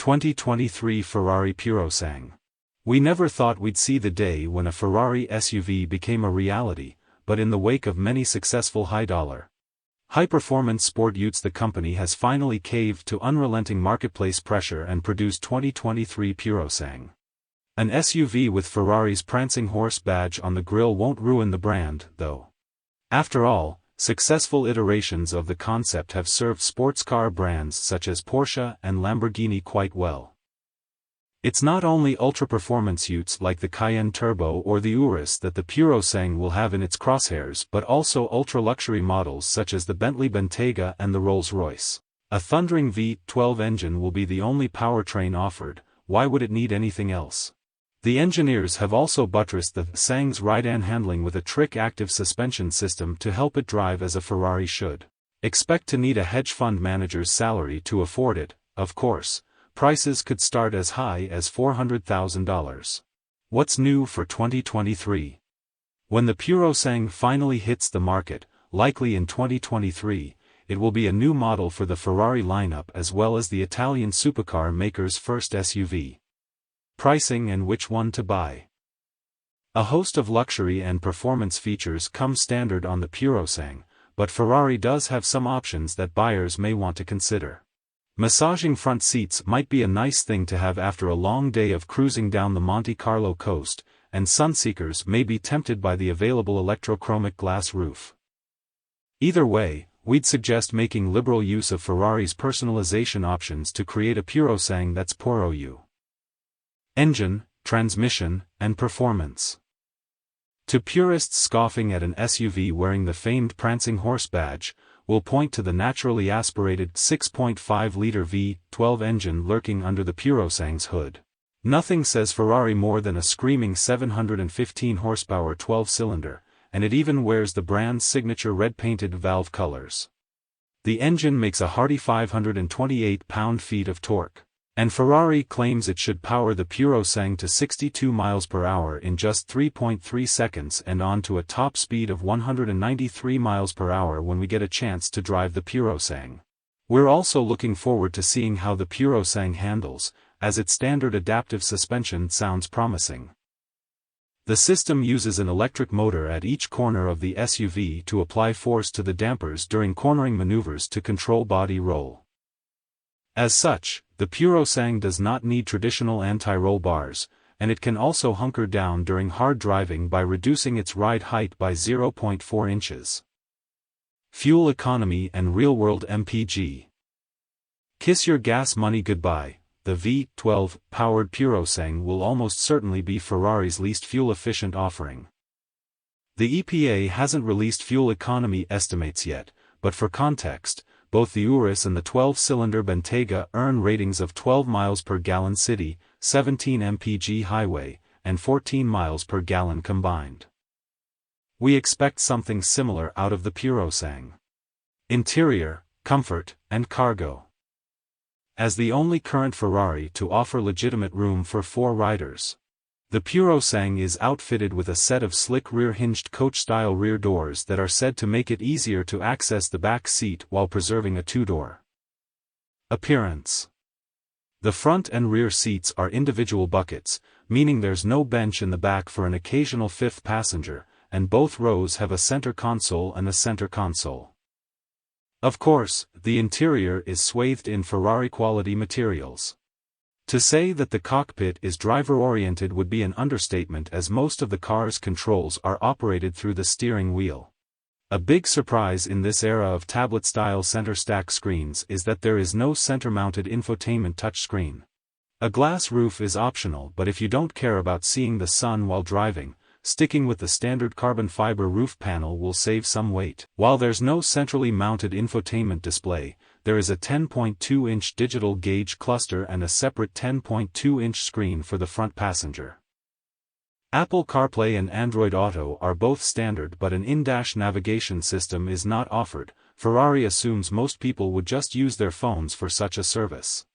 2023 Ferrari Purosangue. We never thought we'd see the day when a Ferrari SUV became a reality, but in the wake of many successful high-dollar, high-performance sport utes, the company has finally caved to unrelenting marketplace pressure and produced 2023 Purosangue. An SUV with Ferrari's prancing horse badge on the grille won't ruin the brand, though. After all, successful iterations of the concept have served sports car brands such as Porsche and Lamborghini quite well. It's not only ultra-performance utes like the Cayenne Turbo or the Urus that the Purosangue will have in its crosshairs, but also ultra-luxury models such as the Bentley Bentayga and the Rolls-Royce. A thundering V12 engine will be the only powertrain offered. Why would it need anything else? The engineers have also buttressed the Sangue's ride-and handling with a trick active suspension system to help it drive as a Ferrari should. Expect to need a hedge fund manager's salary to afford it, of course. Prices could start as high as $400,000. What's new for 2023? When the Purosangue finally hits the market, likely in 2023, it will be a new model for the Ferrari lineup as well as the Italian supercar maker's first SUV. Pricing and which one to buy. A host of luxury and performance features come standard on the Purosangue, but Ferrari does have some options that buyers may want to consider. Massaging front seats might be a nice thing to have after a long day of cruising down the Monte Carlo coast, and sunseekers may be tempted by the available electrochromic glass roof. Either way, we'd suggest making liberal use of Ferrari's personalization options to create a Purosangue that's Puro you. Engine, transmission, and performance. To purists scoffing at an SUV wearing the famed prancing horse badge, we'll point to the naturally aspirated 6.5-liter V12 engine lurking under the Purosangue's hood. Nothing says Ferrari more than a screaming 715 horsepower 12-cylinder, and it even wears the brand's signature red-painted valve colors. The engine makes a hearty 528 pound-feet of torque. And Ferrari claims it should power the Purosangue to 62 miles per hour in just 3.3 seconds and on to a top speed of 193 miles per hour when we get a chance to drive the Purosangue. We're also looking forward to seeing how the Purosangue handles, as its standard adaptive suspension sounds promising. The system uses an electric motor at each corner of the SUV to apply force to the dampers during cornering maneuvers to control body roll. As such, the Purosangue does not need traditional anti-roll bars, and it can also hunker down during hard driving by reducing its ride height by 0.4 inches. Fuel economy and real-world MPG. Kiss your gas money goodbye. The V12 powered Purosangue will almost certainly be Ferrari's least fuel-efficient offering. The EPA hasn't released fuel economy estimates yet, but for context, both the Urus and the 12-cylinder Bentayga earn ratings of 12 miles per gallon city, 17 mpg highway, and 14 miles per gallon combined. We expect something similar out of the Purosangue. Interior, comfort, and cargo. As the only current Ferrari to offer legitimate room for 4 riders, the Purosangue is outfitted with a set of slick rear-hinged coach-style rear doors that are said to make it easier to access the back seat while preserving a 2-door. Appearance. The front and rear seats are individual buckets, meaning there's no bench in the back for an occasional 5th passenger, and both rows have a center console and a center console. Of course, the interior is swathed in Ferrari-quality materials. To say that the cockpit is driver-oriented would be an understatement, as most of the car's controls are operated through the steering wheel. A big surprise in this era of tablet-style center-stack screens is that there is no center-mounted infotainment touchscreen. A glass roof is optional, but if you don't care about seeing the sun while driving, sticking with the standard carbon fiber roof panel will save some weight. While there's no centrally mounted infotainment display, there is a 10.2-inch digital gauge cluster and a separate 10.2-inch screen for the front passenger. Apple CarPlay and Android Auto are both standard, but an in-dash navigation system is not offered. Ferrari assumes most people would just use their phones for such a service.